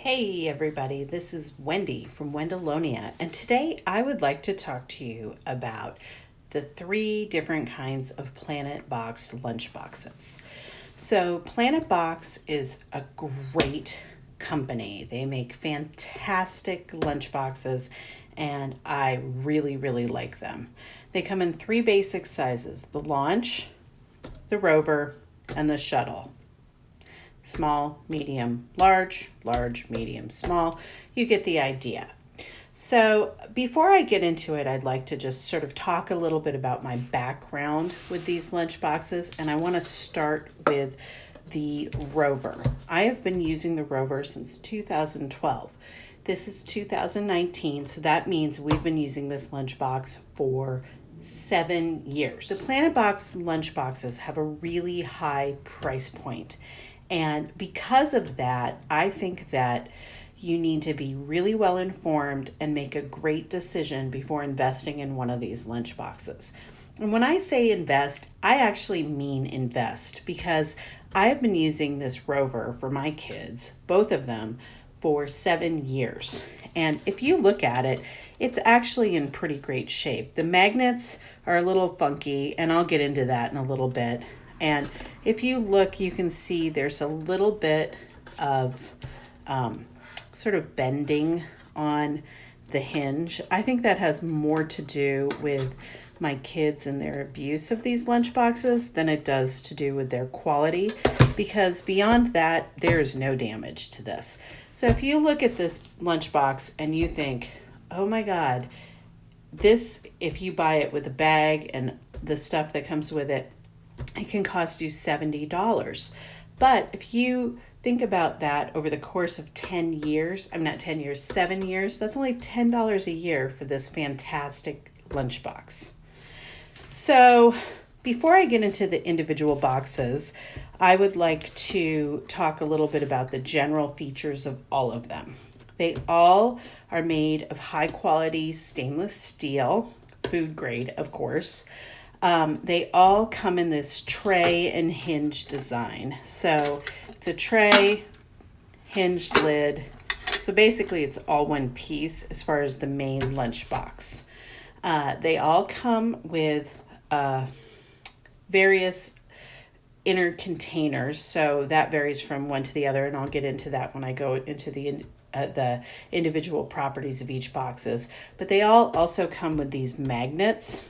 Hey everybody, this is Wendy from Wendolonia, and today I would like to talk to you about the three different kinds of PlanetBox lunch boxes. So, PlanetBox is a great company. They make fantastic lunch boxes, and I really like them. They come in three basic sizes: the Launch, the Rover, and the Shuttle. Small, medium, large, large, medium, small. You get the idea. So before I get into it, I'd like to just sort of talk a little bit about my background with these lunch boxes. And I want to start with the Rover. I have been using the Rover since 2012. This is 2019, so that means we've been using this lunchbox for 7 years. The PlanetBox lunch boxes have a really high price point. And because of that, I think that you need to be really well informed and make a great decision before investing in one of these lunch boxes. And when I say invest, I actually mean invest, because I have been using this Rover for my kids, both of them, for 7 years. And if you look at it, it's actually in pretty great shape. The magnets are a little funky, and I'll get into that in a little bit. And if you look, you can see there's a little bit of sort of bending on the hinge. I think that has more to do with my kids and their abuse of these lunch boxes than it does to do with their quality, because beyond that, there is no damage to this. So if you look at this lunch box and you think, oh my God, this, if you buy it with a bag and the stuff that comes with it, it can cost you $70. But if you think about that over the course of 7 years, that's only $10 a year for this fantastic lunchbox. So before I get into the individual boxes, I would like to talk a little bit about the general features of all of them. They all are made of high quality stainless steel, food grade, of course. They all come in this tray and hinge design. So it's a tray, hinged lid. So basically it's all one piece as far as the main lunch box. They all come with various inner containers. So that varies from one to the other, and I'll get into that when I go into the individual properties of each boxes. But they all also come with these magnets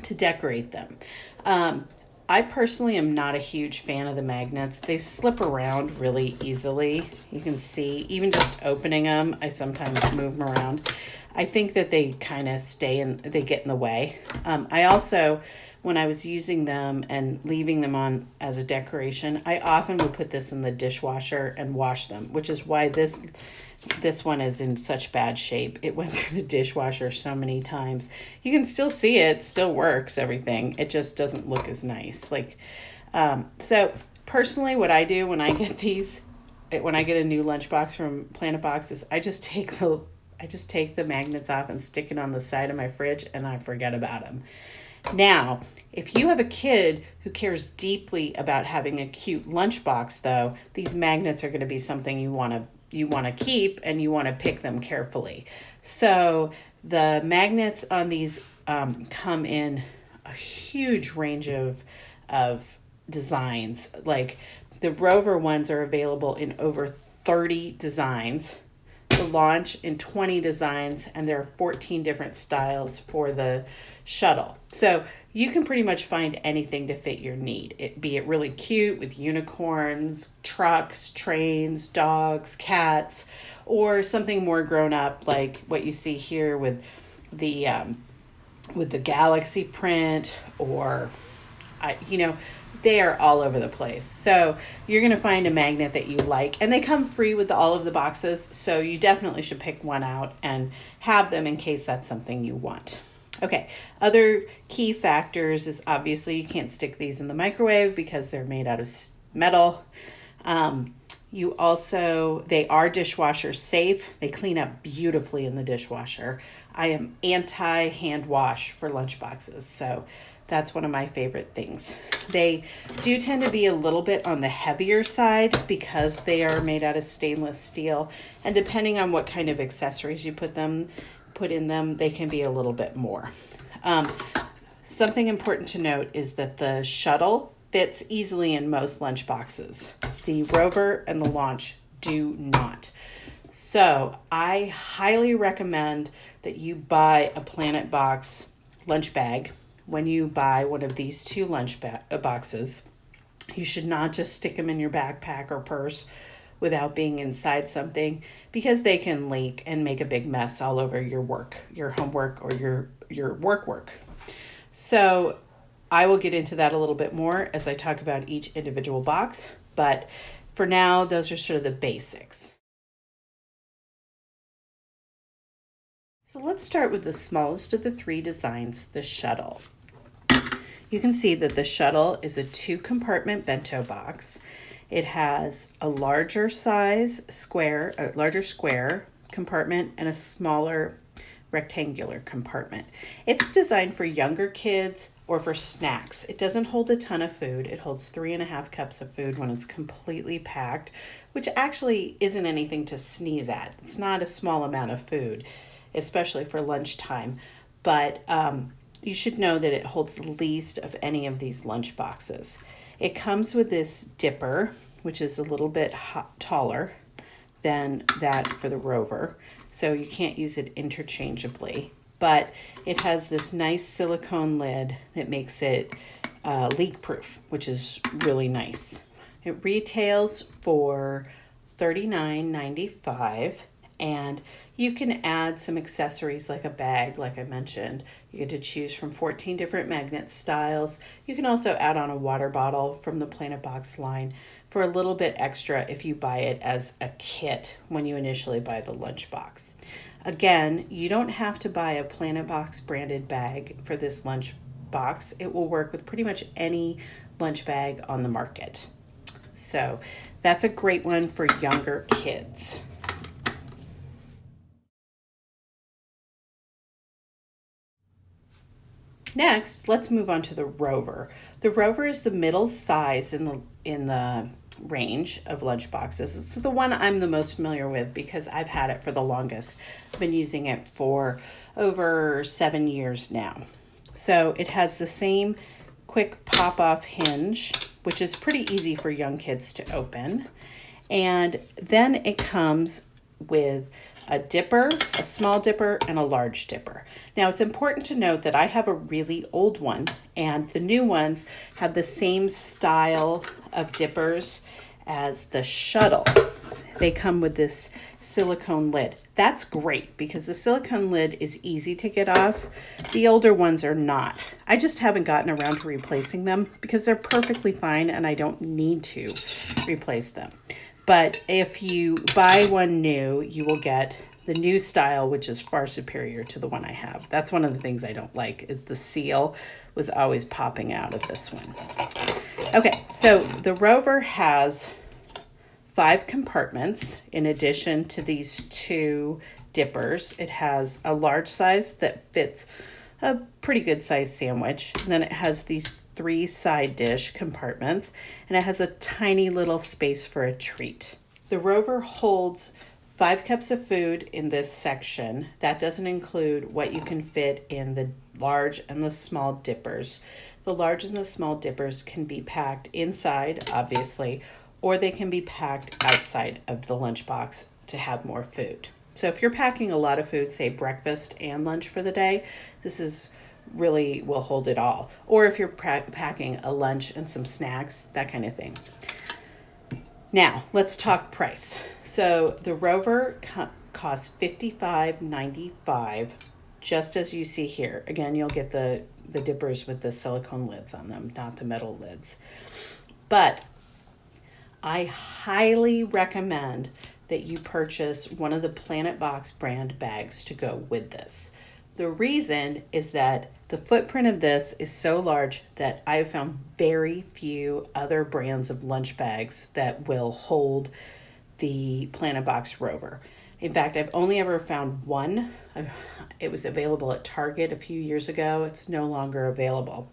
to decorate them. I personally am not a huge fan of the magnets. They slip around really easily. You can see, even just opening them, I sometimes move them around. I think that they kind of they get in the way. I also, when I was using them and leaving them on as a decoration, I often would put this in the dishwasher and wash them, which is why this one is in such bad shape. It went through the dishwasher so many times. You can still see it, still works, everything. It just doesn't look as nice. So personally, what I do when I get when I get a new lunchbox from PlanetBox is I just take the magnets off and stick it on the side of my fridge, and I forget about them. Now, if you have a kid who cares deeply about having a cute lunchbox, though, these magnets are going to be something you want to keep, and you want to pick them carefully. So the magnets on these come in a huge range of designs. Like the Rover ones are available in over 30 designs, the Launch in 20 designs, and there are 14 different styles for the Shuttle. So you can pretty much find anything to fit your need, be it really cute with unicorns, trucks, trains, dogs, cats, or something more grown up like what you see here with the galaxy print, or they are all over the place. So you're going to find a magnet that you like, and they come free with all of the boxes. So you definitely should pick one out and have them in case that's something you want. Okay, other key factors is obviously you can't stick these in the microwave because they're made out of metal. They are dishwasher safe. They clean up beautifully in the dishwasher. I am anti hand wash for lunch boxes, so that's one of my favorite things. They do tend to be a little bit on the heavier side because they are made out of stainless steel, and depending on what kind of accessories you put in them, they can be a little bit more. Something important to note is that the Shuttle fits easily in most lunch boxes. The Rover and the Launch do not. So I highly recommend that you buy a PlanetBox lunch bag. When you buy one of these two lunch boxes, you should not just stick them in your backpack or purse without being inside something, because they can leak and make a big mess all over your work, your homework, or your work. So I will get into that a little bit more as I talk about each individual box, but for now, those are sort of the basics. So let's start with the smallest of the three designs, the Shuttle. You can see that the Shuttle is a 2-compartment bento box. It has a larger square compartment and a smaller rectangular compartment. It's designed for younger kids or for snacks. It doesn't hold a ton of food. It holds 3.5 cups of food when it's completely packed, which actually isn't anything to sneeze at. It's not a small amount of food, especially for lunchtime, but you should know that it holds the least of any of these lunch boxes. It comes with this dipper, which is a little bit taller than that for the Rover, so you can't use it interchangeably. But it has this nice silicone lid that makes it leak-proof, which is really nice. It retails for $39.95, and you can add some accessories like a bag, like I mentioned. You get to choose from 14 different magnet styles. You can also add on a water bottle from the PlanetBox line for a little bit extra if you buy it as a kit when you initially buy the lunchbox. Again, you don't have to buy a PlanetBox branded bag for this lunch box. It will work with pretty much any lunch bag on the market. So that's a great one for younger kids. Next, let's move on to the Rover. The Rover is the middle size in the range of lunch boxes. It's the one I'm the most familiar with because I've had it for the longest. I've been using it for over 7 years now. So it has the same quick pop-off hinge, which is pretty easy for young kids to open. And then it comes with a dipper, a small dipper, and a large dipper. Now it's important to note that I have a really old one, and the new ones have the same style of dippers as the Shuttle. They come with this silicone lid. That's great because the silicone lid is easy to get off. The older ones are not. I just haven't gotten around to replacing them because they're perfectly fine and I don't need to replace them. But if you buy one new, you will get the new style, which is far superior to the one I have. That's one of the things I don't like, is the seal was always popping out of this one. Okay, so the Rover has 5 compartments in addition to these 2 dippers. It has a large size that fits a pretty good size sandwich. And then it has these 3 side dish compartments, and it has a tiny little space for a treat. The Rover holds 5 cups of food in this section. That doesn't include what you can fit in the large and the small dippers. The large and the small dippers can be packed inside, obviously, or they can be packed outside of the lunchbox to have more food. So if you're packing a lot of food, say breakfast and lunch for the day, this is really will hold it all. Or if you're packing a lunch and some snacks, that kind of thing. Now, let's talk price. So the Rover costs $55.95, just as you see here. Again, you'll get the dippers with the silicone lids on them, not the metal lids. But I highly recommend that you purchase one of the PlanetBox brand bags to go with this. The reason is that the footprint of this is so large that I've found very few other brands of lunch bags that will hold the PlanetBox Rover. In fact, I've only ever found one. It was available at Target a few years ago. It's no longer available.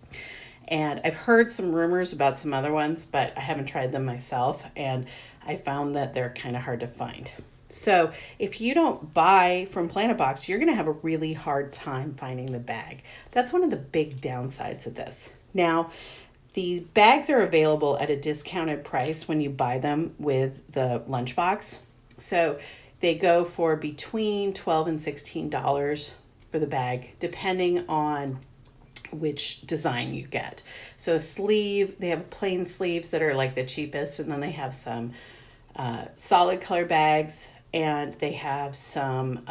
And I've heard some rumors about some other ones, but I haven't tried them myself. And I found that they're kind of hard to find. So if you don't buy from PlanetBox, you're going to have a really hard time finding the bag. That's one of the big downsides of this. Now, the bags are available at a discounted price when you buy them with the lunchbox. So they go for between $12 and $16 for the bag, depending on which design you get. So sleeve, they have plain sleeves that are like the cheapest, and then they have some solid color bags, and they have some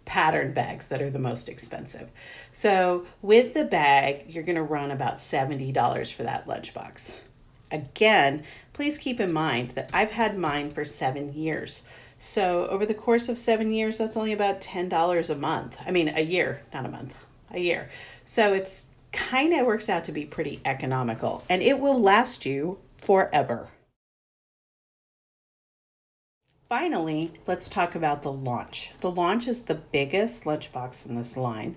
pattern bags that are the most expensive. So with the bag, you're going to run about $70 for that lunchbox. Again, please keep in mind that I've had mine for 7 years. So over the course of 7 years, that's only about $10 a month. I mean, a year, not a month, a year. So it's kind of works out to be pretty economical, and it will last you forever. Finally, let's talk about the Launch. The Launch is the biggest lunchbox in this line,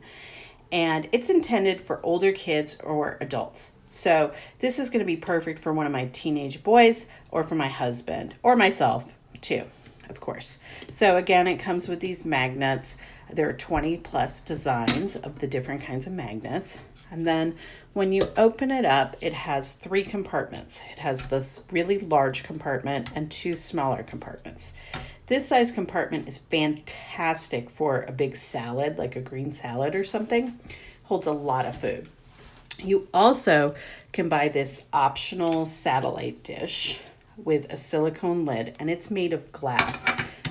and it's intended for older kids or adults. So this is going to be perfect for one of my teenage boys, or for my husband, or myself too, of course. So again, it comes with these magnets. There are 20 plus designs of the different kinds of magnets. And then when you open it up, it has 3 compartments. It has this really large compartment and 2 smaller compartments. This size compartment is fantastic for a big salad, like a green salad or something. Holds a lot of food. You also can buy this optional satellite dish with a silicone lid, and it's made of glass.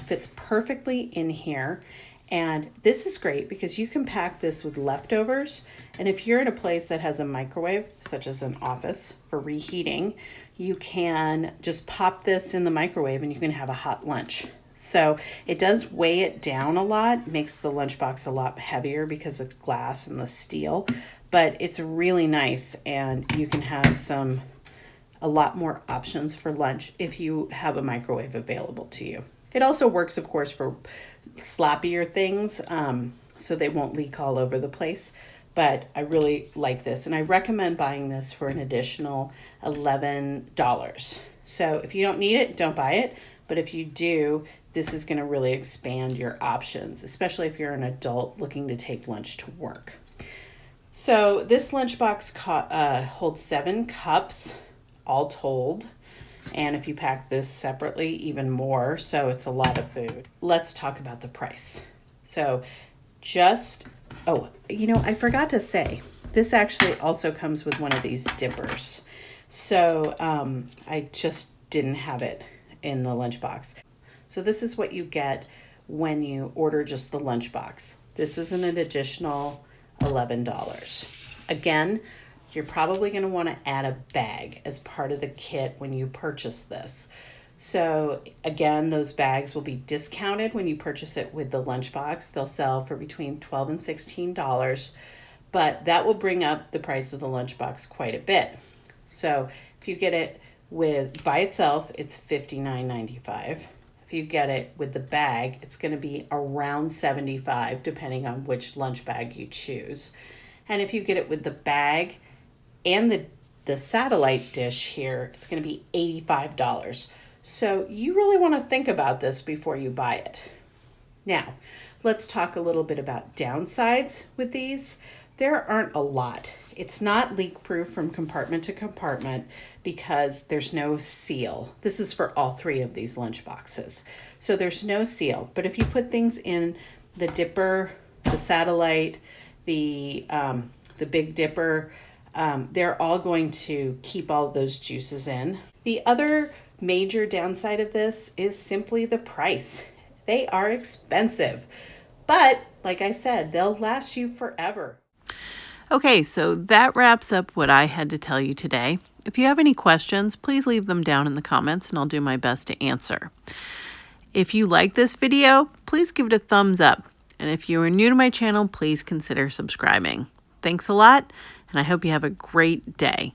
Fits perfectly in here. And this is great because you can pack this with leftovers. And if you're in a place that has a microwave, such as an office for reheating, you can just pop this in the microwave and you can have a hot lunch. So it does weigh it down a lot, makes the lunchbox a lot heavier because of glass and the steel, but it's really nice, and you can have a lot more options for lunch if you have a microwave available to you. It also works, of course, for sloppier things, so they won't leak all over the place. But I really like this, and I recommend buying this for an additional $11. So if you don't need it, don't buy it. But if you do, this is going to really expand your options, especially if you're an adult looking to take lunch to work. So this lunchbox holds 7 cups, all told. And if you pack this separately, even more. So it's a lot of food. Let's talk about the price. So I forgot to say, this actually also comes with one of these dippers. So I just didn't have it in the lunchbox. So this is what you get when you order just the lunchbox. This is an additional $11. Again, you're probably going to want to add a bag as part of the kit when you purchase this. So again, those bags will be discounted when you purchase it with the lunchbox. They'll sell for between $12 and $16, but that will bring up the price of the lunchbox quite a bit. So if you get it by itself, it's $59.95. If you get it with the bag, it's going to be around $75, depending on which lunch bag you choose. And if you get it with the bag and the satellite dish here, it's going to be $85. So you really want to think about this before you buy it. Now, let's talk a little bit about downsides with these. There aren't a lot. It's not leak proof from compartment to compartment because there's no seal. This is for all 3 of these lunch boxes. So there's no seal, but if you put things in the dipper, the satellite, the Big Dipper, they're all going to keep all those juices in. The other major downside of this is simply the price. They are expensive, but like I said, they'll last you forever. Okay, so that wraps up what I had to tell you today. If you have any questions, please leave them down in the comments and I'll do my best to answer. If you like this video, please give it a thumbs up. And if you are new to my channel, please consider subscribing. Thanks a lot, and I hope you have a great day.